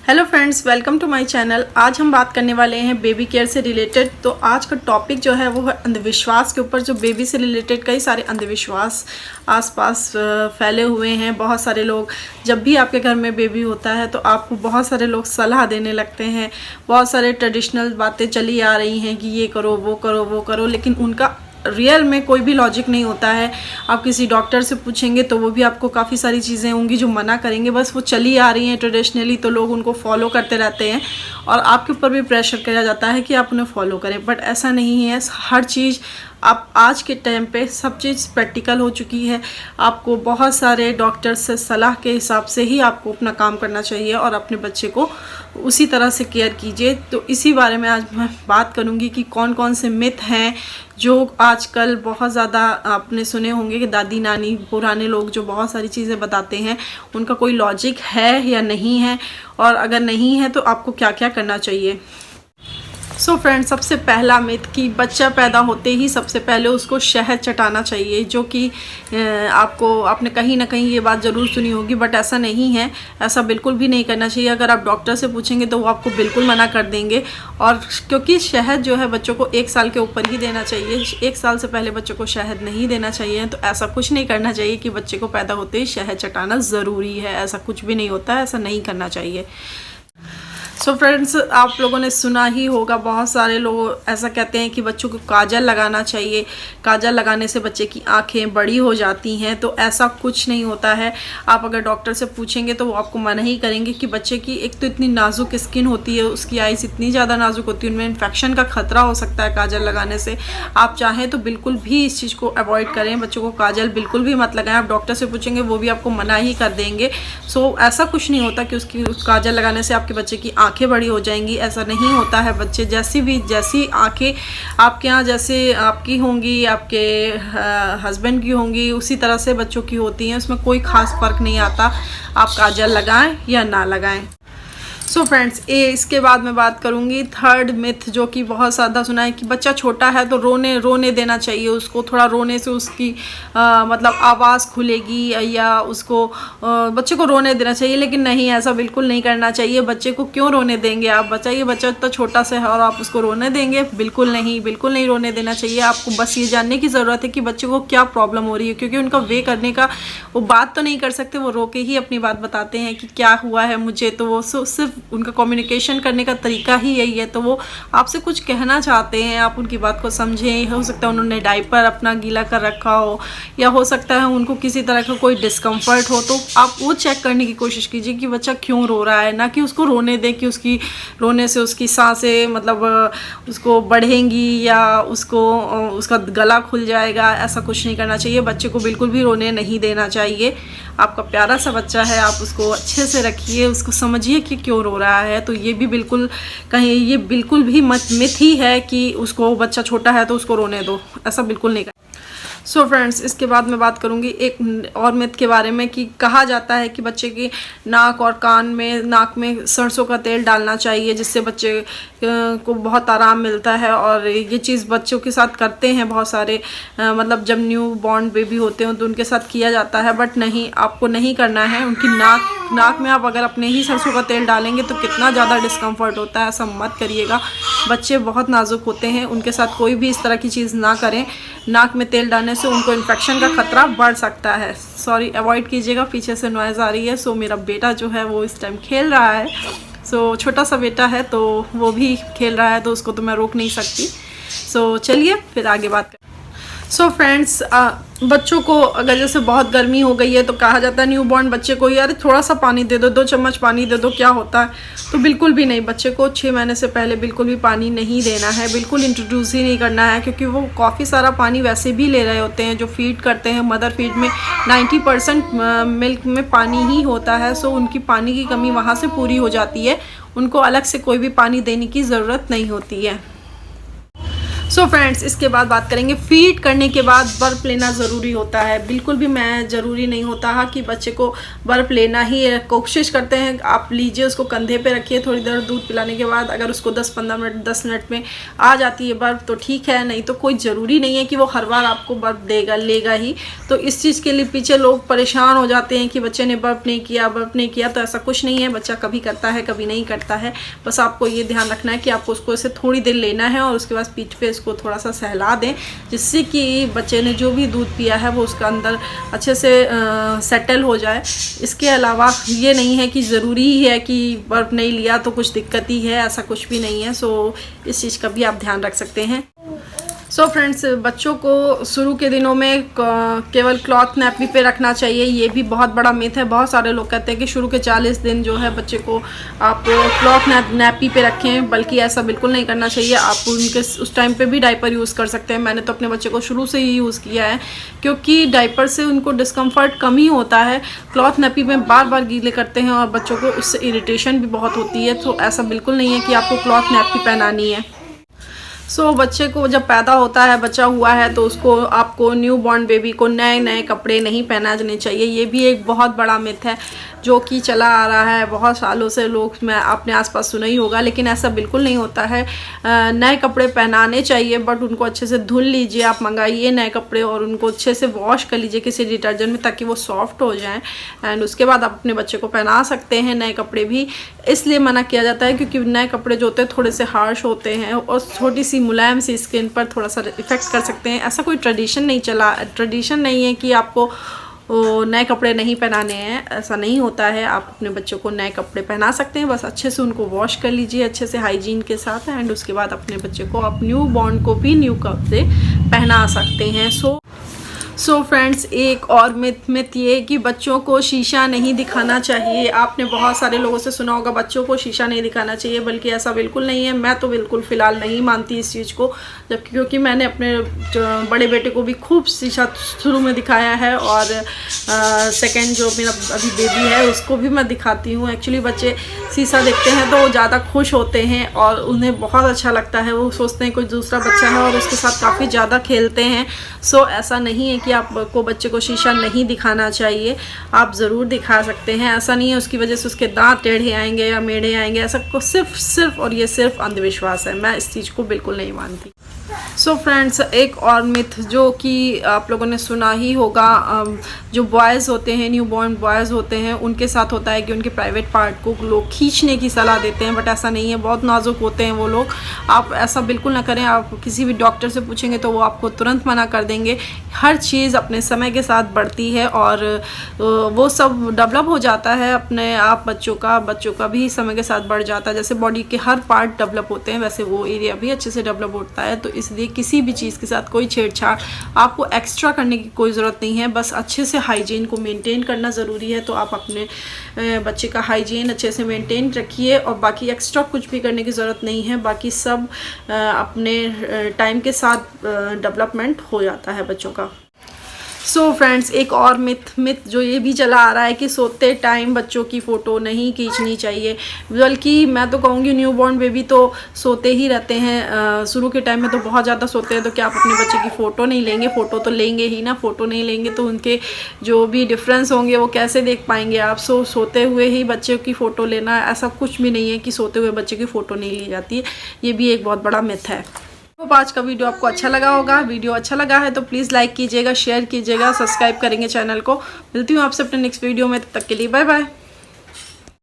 Hello friends, welcome to my channel. आज हम बात करने वाले हैं बेबी केयर से रिलेटेड। तो आज का टॉपिक जो है वो है अंधविश्वास के ऊपर। जो बेबी से रिलेटेड कई सारे अंधविश्वास आसपास फैले हुए हैं। बहुत सारे लोग, जब भी आपके घर में बेबी होता है तो आपको बहुत सारे लोग सलाह देने लगते हैं। बहुत सारे ट्रेडिशनल बातें चली आ रही हैं कि ये करो, वो करो, वो करो, लेकिन उनका रियल में कोई भी लॉजिक नहीं होता है। आप किसी डॉक्टर से पूछेंगे तो वो भी आपको काफ़ी सारी चीज़ें होंगी जो मना करेंगे। बस वो चली आ रही हैं ट्रेडिशनली, तो लोग उनको फॉलो करते रहते हैं और आपके ऊपर भी प्रेशर किया जाता है कि आप उन्हें फॉलो करें। बट ऐसा नहीं है। हर चीज़ आप आज के टाइम पे सब चीज़ प्रैक्टिकल हो चुकी है। आपको बहुत सारे डॉक्टर से सलाह के हिसाब से ही आपको अपना काम करना चाहिए और अपने बच्चे को उसी तरह से केयर कीजिए। तो इसी बारे में आज मैं बात करूंगी कि कौन कौन से मिथ हैं जो आजकल बहुत ज़्यादा आपने सुने होंगे कि दादी नानी पुराने लोग जो बहुत सारी चीज़ें बताते हैं उनका कोई लॉजिक है या नहीं है, और अगर नहीं है तो आपको क्या क्या करना चाहिए। सो फ्रेंड्स, सबसे पहला मिथ कि बच्चा पैदा होते ही सबसे पहले उसको शहद चटाना चाहिए, जो कि आपने कहीं ना कहीं ये बात ज़रूर सुनी होगी। बट ऐसा नहीं है, ऐसा बिल्कुल भी नहीं करना चाहिए। अगर आप डॉक्टर से पूछेंगे तो वो आपको बिल्कुल मना कर देंगे। और क्योंकि शहद जो है बच्चों को 1 साल के ऊपर ही देना चाहिए, 1 साल से पहले बच्चों को शहद नहीं देना चाहिए। तो ऐसा कुछ नहीं करना चाहिए कि बच्चे को पैदा होते ही शहद चटाना ज़रूरी है। ऐसा कुछ भी नहीं होता है, ऐसा नहीं करना चाहिए। सो फ्रेंड्स, आप लोगों ने सुना ही होगा, बहुत सारे लोग ऐसा कहते हैं कि बच्चों को काजल लगाना चाहिए, काजल लगाने से बच्चे की आंखें बड़ी हो जाती हैं। तो ऐसा कुछ नहीं होता है। आप अगर डॉक्टर से पूछेंगे तो वो आपको मना ही करेंगे कि बच्चे की एक तो इतनी नाजुक स्किन होती है, उसकी आइज़ इतनी ज़्यादा नाजुक होती है, उनमें इन्फेक्शन का खतरा हो सकता है काजल लगाने से। आप चाहें तो बिल्कुल भी इस चीज़ को अवॉइड करें, बच्चों को काजल बिल्कुल भी मत लगाएं। आप डॉक्टर से पूछेंगे वो भी आपको मना ही कर देंगे। सो ऐसा कुछ नहीं होता कि उस काजल लगाने से आपके बच्चे की आंखें बड़ी हो जाएंगी, ऐसा नहीं होता है। बच्चे जैसी आंखें आपके यहाँ जैसे आपकी होंगी, आपके हस्बैंड की होंगी, उसी तरह से बच्चों की होती हैं। उसमें कोई खास फर्क नहीं आता, आप काजल लगाएं या ना लगाएं। सो फ्रेंड्स, इसके बाद मैं बात करूंगी थर्ड मिथ, जो कि बहुत ज़्यादा सुना है कि बच्चा छोटा है तो रोने देना चाहिए उसको। थोड़ा रोने से उसकी मतलब आवाज़ खुलेगी, या उसको बच्चे को रोने देना चाहिए। लेकिन नहीं, ऐसा बिल्कुल नहीं करना चाहिए। बच्चे को क्यों रोने देंगे आप? बताइए, बच्चा तो छोटा सा है और आप उसको रोने देंगे? बिल्कुल नहीं रोने देना चाहिए। आपको बस ये जानने की ज़रूरत है कि बच्चे को क्या प्रॉब्लम हो रही है, क्योंकि उनका वे करने का, वो बात तो नहीं कर सकते, वो रो के ही अपनी बात बताते हैं कि क्या हुआ है मुझे। तो वो सिर्फ उनका कम्युनिकेशन करने का तरीका ही यही है। तो वो आपसे कुछ कहना चाहते हैं, आप उनकी बात को समझें। हो सकता है उन्होंने डायपर अपना गीला कर रखा हो, या हो सकता है उनको किसी तरह का कोई डिस्कम्फर्ट हो। तो आप वो चेक करने की कोशिश कीजिए कि बच्चा क्यों रो रहा है, ना कि उसको रोने दें कि उसकी रोने से उसकी सांसें मतलब उसको बढ़ेंगी या उसका गला खुल जाएगा। ऐसा कुछ नहीं करना चाहिए। बच्चे को बिल्कुल भी रोने नहीं देना चाहिए। आपका प्यारा सा बच्चा है, आप उसको अच्छे से रखिए, उसको समझिए कि क्यों रो रहा है। तो ये भी बिल्कुल भी मिथ ही है कि उसको बच्चा छोटा है तो उसको रोने दो, ऐसा बिल्कुल नहीं। सो फ्रेंड्स, इसके बाद मैं बात करूंगी एक और मिथ के बारे में कि कहा जाता है कि बच्चे की नाक में सरसों का तेल डालना चाहिए, जिससे बच्चे को बहुत आराम मिलता है। और ये चीज़ बच्चों के साथ करते हैं बहुत सारे, मतलब जब न्यू बॉर्न बेबी होते हैं तो उनके साथ किया जाता है। बट नहीं, आपको नहीं करना है। उनकी नाक में आप अगर अपने ही सरसों का तेल डालेंगे तो कितना ज़्यादा डिस्कम्फर्ट होता है, ऐसा मत करिएगा। बच्चे बहुत नाजुक होते हैं, उनके साथ कोई भी इस तरह की चीज़ ना करें। नाक में तेल डालने से उनको इन्फेक्शन का खतरा बढ़ सकता है। सॉरी, अवॉइड कीजिएगा, पीछे से नॉइज़ आ रही है। सो मेरा बेटा जो है वो इस टाइम खेल रहा है। सो छोटा सा बेटा है तो वो भी खेल रहा है, तो उसको तो मैं रोक नहीं सकती। सो चलिए फिर आगे बात करें। सो फ्रेंड्स, बच्चों को अगर जैसे बहुत गर्मी हो गई है तो कहा जाता है न्यूबॉर्न बच्चे को, यार थोड़ा सा पानी दे दो, 2 चम्मच पानी दे दो, क्या होता है। तो बिल्कुल भी नहीं, बच्चे को 6 महीने से पहले बिल्कुल भी पानी नहीं देना है, बिल्कुल इंट्रोड्यूस ही नहीं करना है। क्योंकि वो काफ़ी सारा पानी वैसे भी ले रहे होते हैं। जो फीड करते हैं, मदर फीड में 90% मिल्क में पानी ही होता है। सो उनकी पानी की कमी वहाँ से पूरी हो जाती है, उनको अलग से कोई भी पानी देने की ज़रूरत नहीं होती है। सो फ्रेंड्स, इसके बाद बात करेंगे फीड करने के बाद बर्फ़ लेना ज़रूरी होता है। बिल्कुल भी मैं ज़रूरी नहीं होता है कि बच्चे को बर्फ़ लेना ही है। कोशिश करते हैं आप लीजिए, उसको कंधे पे रखिए, थोड़ी देर दूध पिलाने के बाद अगर उसको 10-15 मिनट 10 मिनट में आ जाती है बर्फ़ तो ठीक है, नहीं तो कोई ज़रूरी नहीं है कि वो हर बार आपको बर्फ़ लेगा ही। तो इस चीज़ के लिए पीछे लोग परेशान हो जाते हैं कि बच्चे ने बर्फ़ नहीं किया। तो ऐसा कुछ नहीं है, बच्चा कभी करता है कभी नहीं करता है। बस आपको ये ध्यान रखना है कि आपको उसको ऐसे थोड़ी देर लेना है और उसके बाद पीठ पे इसको थोड़ा सा सहला दें, जिससे कि बच्चे ने जो भी दूध पिया है वो उसका अंदर अच्छे से सेटल हो जाए। इसके अलावा ये नहीं है कि ज़रूरी ही है कि बर्फ़ नहीं लिया तो कुछ दिक्कत ही है, ऐसा कुछ भी नहीं है। सो इस चीज़ का भी आप ध्यान रख सकते हैं। सो फ्रेंड्स, बच्चों को शुरू के दिनों में केवल क्लॉथ नैपी पे रखना चाहिए। ये भी बहुत बड़ा मिथ है। बहुत सारे लोग कहते हैं कि शुरू के 40 दिन जो है बच्चे को आप क्लॉथ नैपी पे रखें, बल्कि ऐसा बिल्कुल नहीं करना चाहिए। आप उनके उस टाइम पे भी डायपर यूज़ कर सकते हैं। मैंने तो अपने बच्चे को शुरू से ही यूज़ किया है, क्योंकि डायपर से उनको डिस्कम्फर्ट कम ही होता है। क्लॉथ नैपी में बार बार गीले करते हैं और बच्चों को उससे इरिटेशन भी बहुत होती है। तो ऐसा बिल्कुल नहीं है कि आपको क्लॉथ नैपी पहनानी है। सो बच्चे को जब पैदा होता है, बच्चा हुआ है, तो उसको आपको न्यू बॉर्न बेबी को नए नए कपड़े नहीं पहनाने चाहिए। ये भी एक बहुत बड़ा मिथ है जो कि चला आ रहा है बहुत सालों से। लोग मैं अपने आसपास सुना ही होगा, लेकिन ऐसा बिल्कुल नहीं होता है। नए कपड़े पहनाने चाहिए, बट उनको अच्छे से धुल लीजिए। आप मंगाइए नए कपड़े और उनको अच्छे से वॉश कर लीजिए किसी डिटर्जेंट में, ताकि वो सॉफ्ट हो जाएं। एंड उसके बाद आप अपने बच्चे को पहना सकते हैं। नए कपड़े भी इसलिए मना किया जाता है क्योंकि नए कपड़े जो होते हैं थोड़े से हार्श होते हैं और छोटी सी मुलायम सी स्किन पर थोड़ा सा इफ़ेक्ट कर सकते हैं। ऐसा कोई ट्रेडिशन नहीं है कि आपको नए कपड़े नहीं पहनाने हैं, ऐसा नहीं होता है। आप अपने बच्चों को नए कपड़े पहना सकते हैं, बस अच्छे से उनको वॉश कर लीजिए अच्छे से हाइजीन के साथ। एंड उसके बाद अपने बच्चे को आप न्यू बॉर्न को भी न्यू कपड़े पहना सकते हैं। सो फ्रेंड्स, एक और मिथ ये कि बच्चों को शीशा नहीं दिखाना चाहिए। आपने बहुत सारे लोगों से सुना होगा बच्चों को शीशा नहीं दिखाना चाहिए, बल्कि ऐसा बिल्कुल नहीं है। मैं तो बिल्कुल फ़िलहाल नहीं मानती इस चीज़ को, जबकि क्योंकि मैंने अपने बड़े बेटे को भी खूब शीशा शुरू में दिखाया है और सेकंड जो मेरा अभी बेबी है उसको भी मैं दिखाती हूँ। एक्चुअली बच्चे शीशा देखते हैं तो वो ज़्यादा खुश होते हैं और उन्हें बहुत अच्छा लगता है। वो सोचते हैं कोई दूसरा बच्चा है और उसके साथ काफ़ी ज़्यादा खेलते हैं। सो ऐसा नहीं है कि आपको बच्चे को शीशा नहीं दिखाना चाहिए, आप ज़रूर दिखा सकते हैं। ऐसा नहीं है उसकी वजह से उसके दांत टेढ़े आएंगे या मेढ़े आएंगे, ऐसा को सिर्फ और ये सिर्फ अंधविश्वास है। मैं इस चीज़ को बिल्कुल नहीं मानती। सो फ्रेंड्स, एक और मिथ जो कि आप लोगों ने सुना ही होगा, जो बॉयज़ होते हैं, न्यू बॉर्न बॉयज़ होते हैं, उनके साथ होता है कि उनके प्राइवेट पार्ट को लोग खींचने की सलाह देते हैं, बट ऐसा नहीं है। बहुत नाजुक होते हैं वो लोग, आप ऐसा बिल्कुल ना करें। आप किसी भी डॉक्टर से पूछेंगे तो वो आपको तुरंत मना कर देंगे। हर चीज़ अपने समय के साथ बढ़ती है और वो सब डेवलप हो जाता है अपने आप। बच्चों का भी समय के साथ बढ़ जाता है। जैसे बॉडी के हर पार्ट डेवलप होते हैं, वैसे वो एरिया भी अच्छे से डेवलप होता है। तो इसलिए किसी भी चीज़ के साथ कोई छेड़छाड़ आपको एक्स्ट्रा करने की कोई ज़रूरत नहीं है। बस अच्छे से हाइजीन को मेंटेन करना ज़रूरी है। तो आप अपने बच्चे का हाइजीन अच्छे से मेंटेन रखिए और बाकी एक्स्ट्रा कुछ भी करने की ज़रूरत नहीं है। बाकी सब अपने टाइम के साथ डेवलपमेंट हो जाता है बच्चों का। सो फ्रेंड्स, एक और मिथ जो ये भी चला आ रहा है कि सोते टाइम बच्चों की फ़ोटो नहीं खींचनी चाहिए। बल्कि मैं तो कहूँगी न्यू बॉर्न बेबी तो सोते ही रहते हैं। शुरू के टाइम में तो बहुत ज़्यादा सोते हैं, तो क्या आप अपने बच्चे की फ़ोटो नहीं लेंगे? फ़ोटो तो लेंगे ही ना। फ़ोटो नहीं लेंगे तो उनके जो भी डिफरेंस होंगे वो कैसे देख पाएंगे आप? सोते हुए ही बच्चे की फ़ोटो लेना, ऐसा कुछ भी नहीं है कि सोते हुए बच्चे की फ़ोटो नहीं ली जाती है। ये भी एक बहुत बड़ा मिथ है। तो आज का वीडियो आपको अच्छा लगा होगा। वीडियो अच्छा लगा है तो प्लीज़ लाइक कीजिएगा, शेयर कीजिएगा, सब्सक्राइब करेंगे चैनल को। मिलती हूँ आपसे अपने नेक्स्ट वीडियो में, तब तक के लिए बाय बाय।